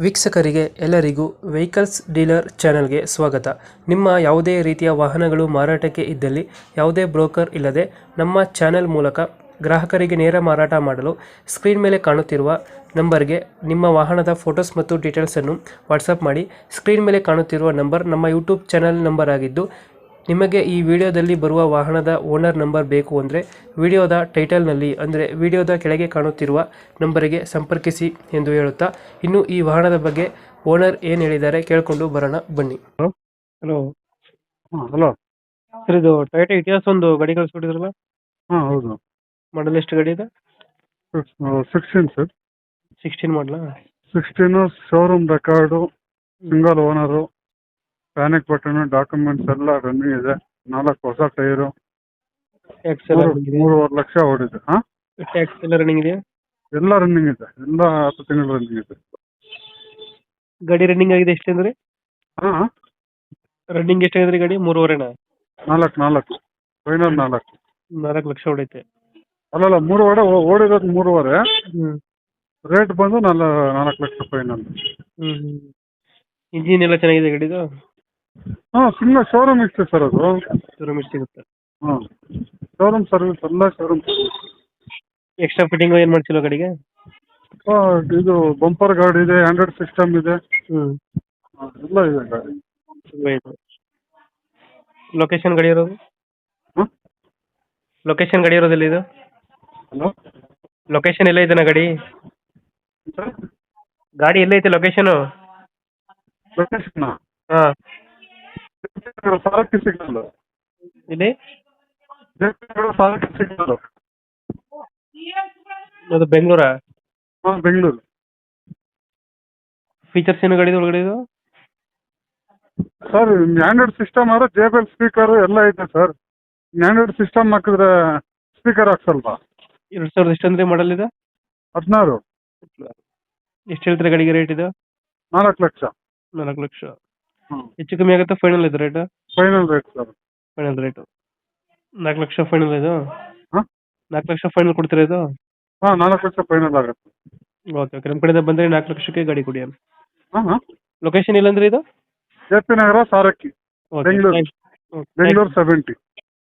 ವೀಕ್ಷಕರಿಗೆ ಎಲ್ಲರಿಗೂ vehicles dealer ಚಾನೆಲ್ಗೆ ಸ್ವಾಗತ. ನಿಮ್ಮ ಯಾವುದೇ ರೀತಿಯ ವಾಹನಗಳು ಮಾರಾಟಕ್ಕೆ ಇದ್ದಲ್ಲಿ ಯಾವುದೇ ಬ್ರೋಕರ್ ಇಲ್ಲದೆ ನಮ್ಮ ಚಾನೆಲ್ ಮೂಲಕ ಗ್ರಾಹಕರಿಗೆ ನೇರ ಮಾರಾಟ ಮಾಡಲು ಸ್ಕ್ರೀನ್ ಮೇಲೆ ಕಾಣುತ್ತಿರುವ ನಂಬರ್ಗೆ ನಿಮ್ಮ ವಾಹನದ ಫೋಟೋಸ್ ಮತ್ತು ಡೀಟೇಲ್ಸನ್ನು ವಾಟ್ಸಪ್ ಮಾಡಿ. ಸ್ಕ್ರೀನ್ ಮೇಲೆ ಕಾಣುತ್ತಿರುವ ನಂಬರ್ ನಮ್ಮ ಯೂಟ್ಯೂಬ್ ಚಾನೆಲ್ ನಂಬರ್ ಆಗಿದ್ದು, ನಿಮಗೆ ಈ ವಿಡಿಯೋದಲ್ಲಿ ಬರುವ ವಾಹನದ ಓನರ್ ನಂಬರ್ ಬೇಕು ಅಂದರೆ ವಿಡಿಯೋದ ಟೈಟಲ್ನಲ್ಲಿ ಅಂದರೆ ವಿಡಿಯೋದ ಕೆಳಗೆ ಕಾಣುತ್ತಿರುವ ನಂಬರಿಗೆ ಸಂಪರ್ಕಿಸಿ ಎಂದು ಹೇಳುತ್ತಾ, ಇನ್ನು ಈ ವಾಹನದ ಬಗ್ಗೆ ಓನರ್ ಏನು ಹೇಳಿದ್ದಾರೆ ಕೇಳಿಕೊಂಡು ಬರೋಣ ಬನ್ನಿ. ಹಲೋ ಹಾಂ ಹಲೋ ಸರ್, ಇದು ಟೊಯೋಟಾ ಇತಿಹಾಸ ಒಂದು ಗಾಡಿ ಕಳಿಸ್ಬಿಟ್ಟಿದ್ರಲ್ಲ, ಹಾಂ ಹೌದು ಮಾಡಲ್ ಎಷ್ಟು ಗಾಡಿ ಇದೆ? 16 ಸರ್. 16 ಮಾಡಲ. 16 showroom record, single owner, panic button, documents ಎಲ್ಲ ರನ್ನಿಂಗ್ ಇದೆ. 4 ಹೊಸ ಟೈರು, ಟ್ಯಾಕ್ಸ್ ಎಲ್ಲ ರನ್ನಿಂಗ್ 3.5 ಲಕ್ಷ ಓಡಿದೆ. ಹಾಂ ಟ್ಯಾಕ್ಸ್ ಎಲ್ಲ ರನ್ನಿಂಗ್ ಇದೆಯಾ? ಎಲ್ಲ ರನ್ನಿಂಗ್ ಇದೆ, ಎಲ್ಲ 10 ತಿಂಗಳು ರನ್ನಿಂಗ್ ಇದೆ. ಗಾಡಿ ರನ್ನಿಂಗ್ ಆಗಿದೆ ಎಷ್ಟು ಅಂದ್ರೆ? ಹಾಂ ರನ್ನಿಂಗ್ ಎಷ್ಟಾಗಿದೆ ಗಾಡಿ? 3.5ನಾ? 4 ಫೈನಲ್ 4. 4 ಲಕ್ಷ ಹೊಡೈತೆ. ಅಲ್ಲಲ್ಲ, 3 ಓಡಿರೋದು 3.5. ಹ್ಞೂ ರೇಟ್ ಬಂದು 4 ಲಕ್ಷ ಫೈನಲ್. ಇಂಜಿನ್ ಎಲ್ಲ ಚೆನ್ನಾಗಿದೆ ಗಾಡಿದು? ಹಾಂ ಸಿಂಗಲ್ ಶೋರೂಮ್ ಇಷ್ಟೇ ಸರ್ ಅದು. ಶೋರೂಮ್ ಸಿಗುತ್ತೆ. ಹಾಂ ಶೋರೂಮ್ ಸರ್ವಿಸ್, ಎಲ್ಲ ಶೋರೂಮ್ ಸರ್ವಿಸ್. ಎಕ್ಸ್ಟ್ರಾ ಫಿಟ್ಟಿಂಗ್ ಏನು ಮಾಡ್ಸಿಲ್ಲ ಗಾಡಿಗೆ? ಇದು ಬಂಪರ್ ಗಾಡಿ ಇದೆ, ಆಂಡ್ರಾಯ್ಡ್ ಸಿಸ್ಟಮ್ ಇದೆ, ಹ್ಞೂ ಎಲ್ಲ ಇದೆ ಗಾಡಿ. ಲೊಕೇಶನ್ ಗಾಡಿ ಇರೋದು? ಹಾಂ ಲೊಕೇಶನ್ ಗಾಡಿ ಇರೋದಿಲ್ಲ ಇದು? ಹಲೋ ಲೊಕೇಶನ್ ಎಲ್ಲ ಇದೆನಾ ಗಾಡಿ? ಸರ್, ಗಾಡಿ ಎಲ್ಲೈತೆ ಲೊಕೇಶನು? ಲೊಕೇಶನ್ ಹಾಂ, ಸಾರಕ್ಕಿ ಸಿಗಲ್ಲ. ಇಲ್ಲಿ ಸಾರಕ್ಕಿ ಸಿಗಲ್ಲ. ಅದು ಬೆಂಗಳೂರಾ? ಹಾಂ ಬೆಂಗಳೂರು. ಫೀಚರ್ಸ್ ಏನು ಗಾಡಿದು ಒಳಗಡೆ ಇದು? ಸರ್ ಆಂಡ್ರಾಯ್ಡ್ ಸಿಸ್ಟಮ್ ಆದರೆ JBL ಸ್ಪೀಕರು ಎಲ್ಲ ಇದೆ ಸರ್. ಆಂಡ್ರಾಯ್ಡ್ ಸಿಸ್ಟಮ್ ಹಾಕಿದ್ರೆ ಸ್ಪೀಕರ್ ಹಾಕ್ಸಲ್ವಾ? 2000 ಎಷ್ಟು ಅಂದರೆ ಮಾಡಲ್ ಇದೆ? 16. ಎಷ್ಟು ಹೇಳ್ತಾರೆ ಗಾಡಿಗೆ ರೇಟ್ ಇದು? 4 ಲಕ್ಷ. 4 ಲಕ್ಷ. ಹ್ಞೂ ಹೆಚ್ಚು ಕಮ್ಮಿ ಆಗುತ್ತೆ ಫೈನಲ್ ಇದು rate? Final rate sir. Final rate 4 lakh final ಇದು? ಹಾಂ 4 ಲಕ್ಷ ಫೈನಲ್ ಕೊಡ್ತೀರಾ ಇದು? ಹಾಂ 4 ಲಕ್ಷ ಫೈನಲ್ ಆಗುತ್ತೆ. ಓಕೆ ಓಕೆ, ನಮ್ಮ ಕಡೆಯಿಂದ ಬಂದರೆ 4 ಲಕ್ಷಕ್ಕೆ ಗಾಡಿ ಕೊಡಿ. ಹಾಂ ಲೊಕೇಶನ್ ಇಲ್ಲಂದ್ರೆ ಇದು? JP ನಗರ, ಸಾರಕ್ಕಿ, ಓಕೆ, ಬೆಂಗಳೂರು. ಥ್ಯಾಂಕ್ಸ್. ಬೆಂಗಳೂರು 70.